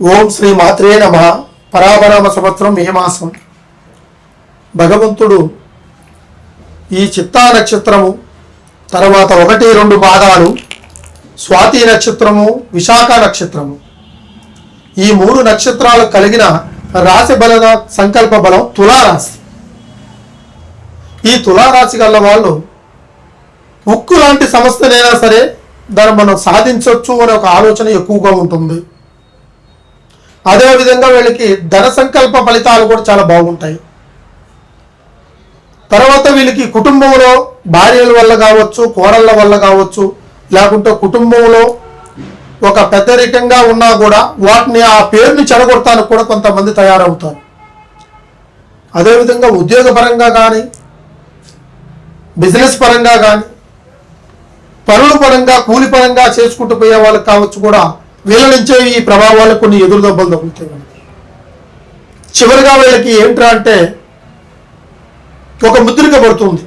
ఓం శ్రీ మాత్రే నమః. పరాభరామ సంవత్సరం మే మాసం. భగవంతుడు ఈ చిత్తా నక్షత్రము తర్వాత 1-2 పాదాలు, స్వాతి నక్షత్రము, విశాఖ నక్షత్రము, ఈ 3 నక్షత్రాలు కలిగిన రాశి బల సంకల్ప బలం తులారాశి. ఈ తులారాశి గల వాళ్ళు ఉక్కు లాంటి సమస్యనైనా సరే దాన్ని మనం సాధించవచ్చు అనే ఒక ఆలోచన ఎక్కువగా ఉంటుంది. అదేవిధంగా వీళ్ళకి ధన సంకల్ప ఫలితాలు కూడా చాలా బాగుంటాయి. తర్వాత వీళ్ళకి కుటుంబంలో భార్యల వల్ల కావచ్చు, కోడళ్ళ వల్ల కావచ్చు, లేకుంటే కుటుంబంలో ఒక పెద్దరికంగా ఉన్నా కూడా వాటిని ఆ పేరుని చెడగొడటానికి కూడా కొంతమంది తయారవుతారు. అదేవిధంగా ఉద్యోగపరంగా కానీ, బిజినెస్ పరంగా కానీ, పనుల పరంగా, కూలి పరంగా చేసుకుంటూ పోయే వాళ్ళకి కావచ్చు కూడా వీళ్ళ నుంచే ఈ ప్రభావాలు కొన్ని ఎదురు దెబ్బలు తగులుతాయి. చివరిగా వీళ్ళకి ఏంట్రా అంటే ఒక ముద్రిక పడుతుంది.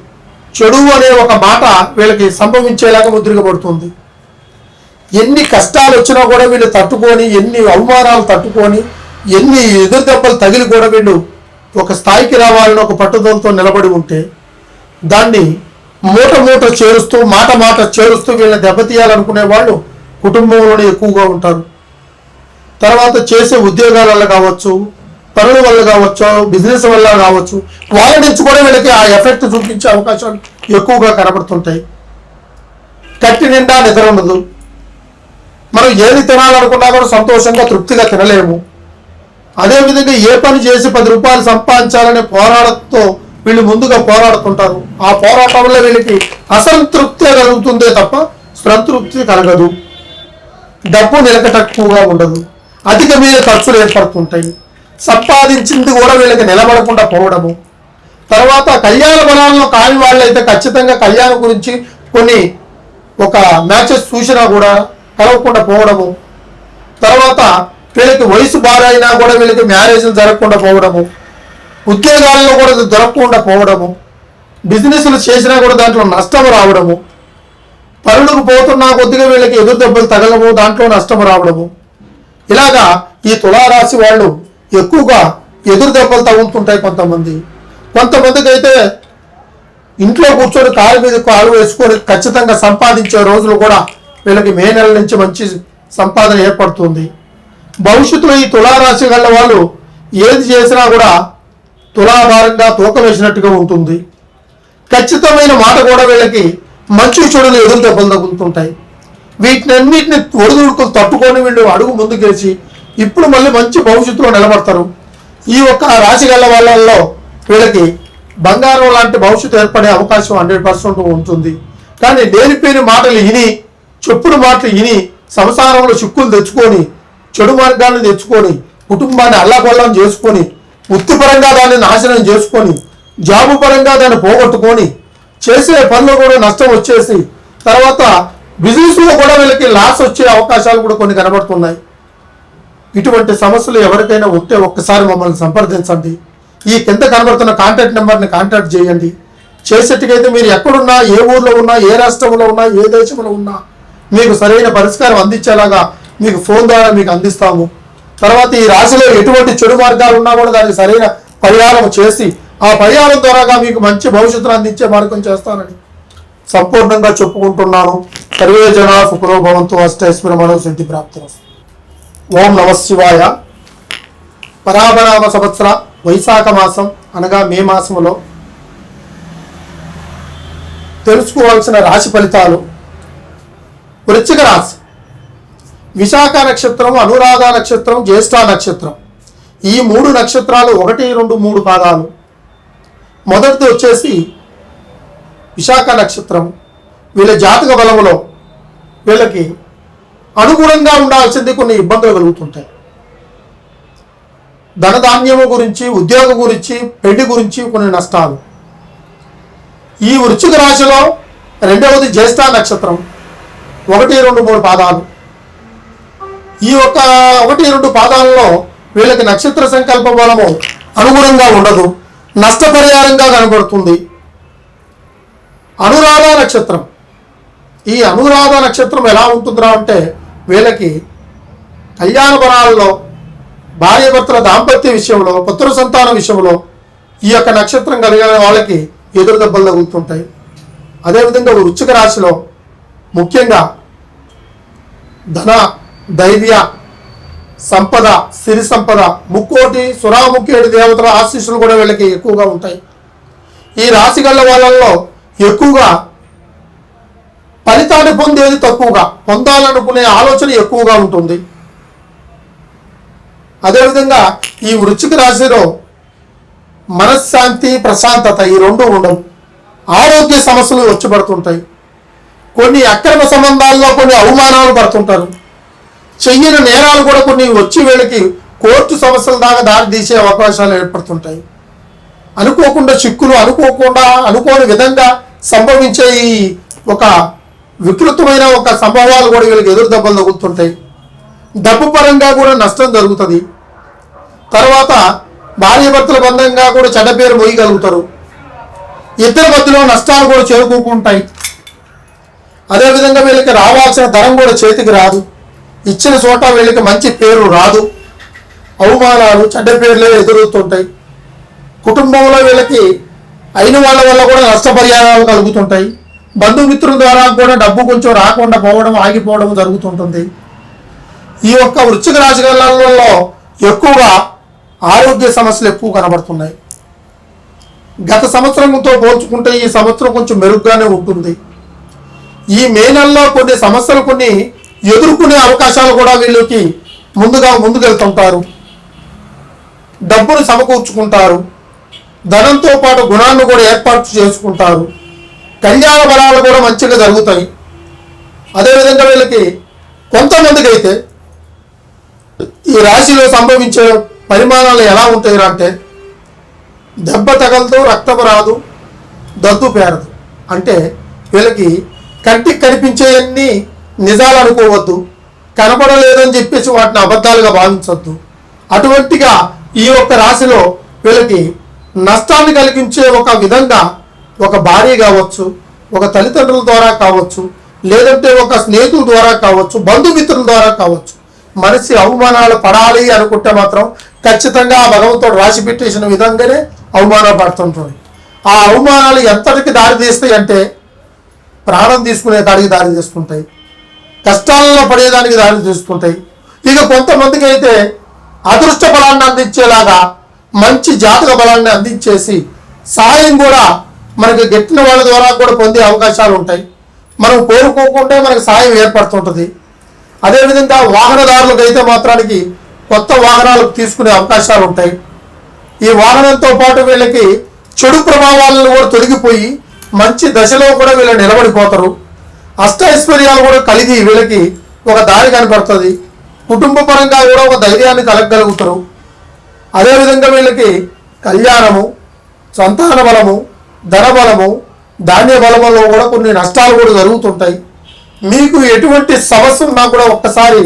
చెడు అనే ఒక మాట వీళ్ళకి సంభవించేలాగా ముద్రిక పడుతుంది. ఎన్ని కష్టాలు వచ్చినా కూడా వీళ్ళు తట్టుకొని, ఎన్ని అవమానాలు తట్టుకొని, ఎన్ని ఎదురు దెబ్బలు తగిలి కూడా వీళ్ళు ఒక స్థాయికి రావాలని ఒక పట్టుదలతో నిలబడి ఉంటే దాన్ని మూట చేరుస్తూ, మాట చేరుస్తూ వీళ్ళని దెబ్బతీయాలనుకునే వాళ్ళు కుటుంబంలోనే ఎక్కువగా ఉంటారు. తర్వాత చేసే ఉద్యోగాల వల్ల కావచ్చు, పనుల వల్ల కావచ్చు, బిజినెస్ వల్ల కావచ్చు, వాళ్ళ నుంచి కూడా వీళ్ళకి ఆ ఎఫెక్ట్ చూపించే అవకాశాలు ఎక్కువగా కనబడుతుంటాయి. కట్టి నిండా నిద్ర ఉండదు. మనం ఏది తినాలనుకున్నా కూడా సంతోషంగా తృప్తిగా తినలేము. అదేవిధంగా ఏ పని చేసి 10 రూపాయలు సంపాదించాలనే పోరాటంతో వీళ్ళు ముందుగా పోరాడుతుంటారు. ఆ పోరాటం వల్ల వీళ్ళకి అసంతృప్తి కలుగుతుందే తప్ప సంతృప్తి కలగదు. డబ్బు నిలకటక్కువగా ఉండదు. అధిక మీద ఖర్చులు ఏర్పడుతుంటాయి. సంపాదించింది కూడా వీళ్ళకి నిలబడకుండా పోవడము. తర్వాత కళ్యాణ బలాల్లో కాని వాళ్ళైతే ఖచ్చితంగా కళ్యాణం గురించి కొన్ని ఒక మ్యాచెస్ చూసినా కూడా కలవకుండా పోవడము. తర్వాత వీళ్ళకి వయసు బాగా అయినా కూడా వీళ్ళకి మ్యారేజ్లు జరగకుండా పోవడము. ఉద్యోగాల్లో కూడా దొరకకుండా పోవడము. బిజినెస్లు చేసినా కూడా దాంట్లో నష్టం రావడము. పనులకు పోతున్నా కొద్దిగా వీళ్ళకి ఎదురు దెబ్బలు తగలము, దాంట్లో నష్టం రావడము. ఇలాగా ఈ తులారాశి వాళ్ళు ఎక్కువగా ఎదురు దెబ్బలు తగులుతుంటాయి. కొంతమందికి అయితే ఇంట్లో కూర్చొని కాలు మీద కాలు వేసుకొని ఖచ్చితంగా సంపాదించే రోజులు కూడా వీళ్ళకి మే నెల నుంచి మంచి సంపాదన ఏర్పడుతుంది. భవిష్యత్తులో ఈ తులారాశి గల వాళ్ళు ఏది చేసినా కూడా తులాభారంగా తూకం వేసినట్టుగా ఉంటుంది. ఖచ్చితమైన మాట కూడా వీళ్ళకి మంచి చెడులు ఎదురు దెబ్బలు తగులుతుంటాయి. వీటినన్నిటిని ఒడిదుడుకులు తట్టుకొని వీళ్ళు అడుగు ముందుకేసి ఇప్పుడు మళ్ళీ మంచి భవిష్యత్తులో నిలబడతారు. ఈ ఒక్క రాశి గల వాళ్ళల్లో వీళ్ళకి బంగారం లాంటి భవిష్యత్తు ఏర్పడే అవకాశం 100% ఉంటుంది. కానీ లేనిపోయిన మాటలు విని, చెప్పుడు మాటలు విని సంసారంలో చిక్కులు తెచ్చుకొని, చెడు మార్గాన్ని తెచ్చుకొని, కుటుంబాన్ని అల్లాకొల్లం చేసుకొని, వృత్తిపరంగా దాన్ని నాశనం చేసుకొని, జాబు పరంగా దాన్ని పోగొట్టుకొని, చేసే పనులు కూడా నష్టం వచ్చేసి తర్వాత బిజినెస్లో కూడా వీళ్ళకి లాస్ వచ్చే అవకాశాలు కూడా కొన్ని కనబడుతున్నాయి. ఇటువంటి సమస్యలు ఎవరికైనా ఉంటే ఒక్కసారి మమ్మల్ని సంప్రదించండి. ఈ కింద కనబడుతున్న కాంటాక్ట్ నెంబర్ని కాంటాక్ట్ చేయండి. చేసేట్టుకైతే మీరు ఎక్కడున్నా, ఏ ఊర్లో ఉన్నా, ఏ రాష్ట్రంలో ఉన్నా, ఏ దేశంలో ఉన్నా మీకు సరైన పరిష్కారం అందించేలాగా మీకు ఫోన్ ద్వారా మీకు అందిస్తాము. తర్వాత ఈ రాశిలో ఎటువంటి చెడు మార్గాలు ఉన్నా కూడా దానికి సరైన పరిహారం చేసి ఆ పరిహారం ద్వారాగా మీకు మంచి భవిష్యత్తును అందించే మార్గం చేస్తానని సంపూర్ణంగా చెప్పుకుంటున్నాను. సర్వే జనా సుఖినో భవంతు. అష్టైశ్వర్య మనో సిద్ధి ప్రాప్తిరస్తు. ఓం నమః శివాయ. పరాభరామ సంవత్సర వైశాఖ మాసం అనగా మే మాసంలో తెలుసుకోవాల్సిన రాశి ఫలితాలు. వృశ్చిక రాశి, విశాఖ నక్షత్రం, అనురాధ నక్షత్రం, జ్యేష్ఠ నక్షత్రం, ఈ 3 నక్షత్రాలు 1, 2, 3 పాదాలు. మొదటిది వచ్చేసి విశాఖ నక్షత్రం. వీళ్ళ జాతక బలములో వీళ్ళకి అనుగుణంగా ఉండాల్సింది కొన్ని ఇబ్బందులు కలుగుతుంటాయి. ధనధాన్యము గురించి, ఉద్యోగం గురించి, పెళ్లి గురించి కొన్ని నష్టాలు. ఈ వృశ్చిక రాశిలో రెండవది జ్యేష్ఠ నక్షత్రం, 1, 2, 3 పాదాలు. ఈ 1, 2 పాదాలలో వీళ్ళకి నక్షత్ర సంకల్ప బలము అనుగుణంగా ఉండదు, నష్టపరిహారంగా కనబడుతుంది. అనురాధ నక్షత్రం, ఈ అనురాధ నక్షత్రం ఎలా ఉంటుందిరా అంటే వీళ్ళకి కళ్యాణ బలాల్లో భార్యాభర్తల దాంపత్య విషయంలో, పుత్ర సంతాన విషయంలో ఈ యొక్క నక్షత్రం కలిగిన వాళ్ళకి ఎదురు దెబ్బలు తగులుతుంటాయి. అదేవిధంగా వృశ్చిక రాశిలో ముఖ్యంగా ధన, ధైర్య, సంపద, సిరి సంపద, ముక్కోటి సురాముఖేటి దేవతల ఆశీస్సులు కూడా వీళ్ళకి ఎక్కువగా ఉంటాయి. ఈ రాశి గల వాళ్ళల్లో ఎక్కువగా ఫలితాన్ని పొందేది తక్కువగా, పొందాలనుకునే ఆలోచన ఎక్కువగా ఉంటుంది. అదేవిధంగా ఈ వృశ్చిక రాశిలో మనశ్శాంతి, ప్రశాంతత ఈ రెండు ఉండవు. ఆరోగ్య సమస్యలు వచ్చి పడుతుంటాయి. కొన్ని అక్రమ సంబంధాల్లో కొన్ని అవమానాలు పడుతుంటారు. చెయ్యని నేరాలు కూడా కొన్ని వచ్చి వీళ్ళకి కోర్టు సమస్యల దాకా దారి తీసే అవకాశాలు ఏర్పడుతుంటాయి. అనుకోకుండా చిక్కులు, అనుకోని విధంగా సంభవించే ఈ ఒక వికృతమైన ఒక సంభవాలు కూడా వీళ్ళకి ఎదురు దెబ్బలు తగులుతుంటాయి. డబ్బు పరంగా కూడా నష్టం జరుగుతుంది. తర్వాత భార్యాభర్తల బంధంగా కూడా చెడ్డ పేరు మోయగలుగుతారు. ఇద్దరి మధ్యలో నష్టాలు కూడా చేరుకుంటాయి. అదేవిధంగా వీళ్ళకి రావాల్సిన ధనం కూడా చేతికి రాదు. ఇచ్చిన చోట వీళ్ళకి మంచి పేరు రాదు. అవమానాలు, చెడ్డ పేర్లే ఎదురవుతుంటాయి. కుటుంబంలో వీళ్ళకి అయిన వాళ్ళ వల్ల కూడా నష్టపరిహారాలు కలుగుతుంటాయి. బంధుమిత్రుల ద్వారా కూడా డబ్బు కొంచెం రాకుండా పోవడం, ఆగిపోవడం జరుగుతుంటుంది. ఈ యొక్క వృశ్చిక రాశి గలలో ఎక్కువగా ఆరోగ్య సమస్యలు ఎక్కువ కనబడుతున్నాయి. గత సంవత్సరంతో పోల్చుకుంటే ఈ సంవత్సరం కొంచెం మెరుగ్గానే ఉంటుంది. ఈ మే నెలలో కొన్ని సమస్యలు కొన్ని ఎదుర్కొనే అవకాశాలు కూడా వీళ్ళకి ముందుకెళ్తుంటారు. డబ్బును సమకూర్చుకుంటారు. ధనంతో పాటు గుణాన్ని కూడా ఏర్పాటు చేసుకుంటారు. కళ్యాణ బలాలు కూడా మంచిగా జరుగుతాయి. అదేవిధంగా వీళ్ళకి కొంతమందికి అయితే ఈ రాశిలో సంభవించే పరిమాణాలు ఎలా ఉంటాయి అంటే దెబ్బ తగలదు, రక్తము రాదు, దద్దు పేరదు. అంటే వీళ్ళకి కంటికి కనిపించేవన్నీ నిజాలు అనుకోవద్దు, కనపడలేదని చెప్పేసి వాటిని అబద్ధాలుగా భావించవద్దు. అటువంటిగా ఈ యొక్క రాశిలో వీళ్ళకి నష్టాన్ని కలిగించే ఒక విధంగా ఒక భార్య కావచ్చు, ఒక తల్లిదండ్రుల ద్వారా కావచ్చు, లేదంటే ఒక స్నేహితుల ద్వారా కావచ్చు, బంధుమిత్రుల ద్వారా కావచ్చు, మనిషి అవమానాలు పడాలి అనుకుంటే మాత్రం ఖచ్చితంగా ఆ భగవంతుడు రాసి పెట్టేసిన విధంగానే అవమానాలు పడుతుంటాయి. ఆ అవమానాలు ఎంతటికి దారి తీస్తాయి అంటే ప్రాణం తీసుకునే దానికి దారి తీస్తుంటాయి, కష్టాలలో పడేదానికి దారి తీస్తుంటాయి. ఇక కొంతమందికి అయితే అదృష్ట బలాన్ని అందించేలాగా మంచి జాతక బలాన్ని అందించేసి సహాయం కూడా మనకి గెట్టిన వాళ్ళ ద్వారా కూడా పొందే అవకాశాలు ఉంటాయి. మనం కోరుకోకుండా మనకు సహాయం ఏర్పడుతుంటుంది. అదేవిధంగా వాహనదారులకు అయితే మాత్రానికి కొత్త వాహనాలకు తీసుకునే అవకాశాలు ఉంటాయి. ఈ వాహనంతో పాటు వీళ్ళకి చెడు ప్రభావాలను కూడా తొలగిపోయి మంచి దశలో కూడా వీళ్ళు నిలబడిపోతారు. అష్టైశ్వర్యాలు కూడా కలిగి వీళ్ళకి ఒక దారి కనపడుతుంది. కుటుంబ పరంగా కూడా ఒక ధైర్యాన్ని కలగలుగుతారు. అదేవిధంగా వీళ్ళకి కళ్యాణము, సంతాన బలము, ధన బలము, ధాన్య బలములో కూడా కొన్ని నష్టాలు కూడా జరుగుతుంటాయి. మీకు ఎటువంటి సమస్య ఉన్నా కూడా ఒక్కసారి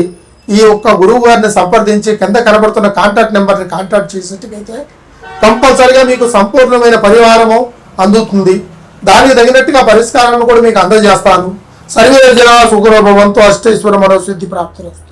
ఈ ఒక్క గురువు గారిని సంప్రదించి కింద కనబడుతున్న కాంటాక్ట్ నెంబర్ని కాంటాక్ట్ చేసినట్టుగైతే కంపల్సరిగా మీకు సంపూర్ణమైన పరిహారము అందుతుంది. దానికి తగినట్టుగా పరిష్కారాలను కూడా మీకు అందజేస్తాను. సర్వే జనా సుఖనో భవంతు, అష్టైశ్వర మనోసిద్ధి ప్రాప్తిరస్తు.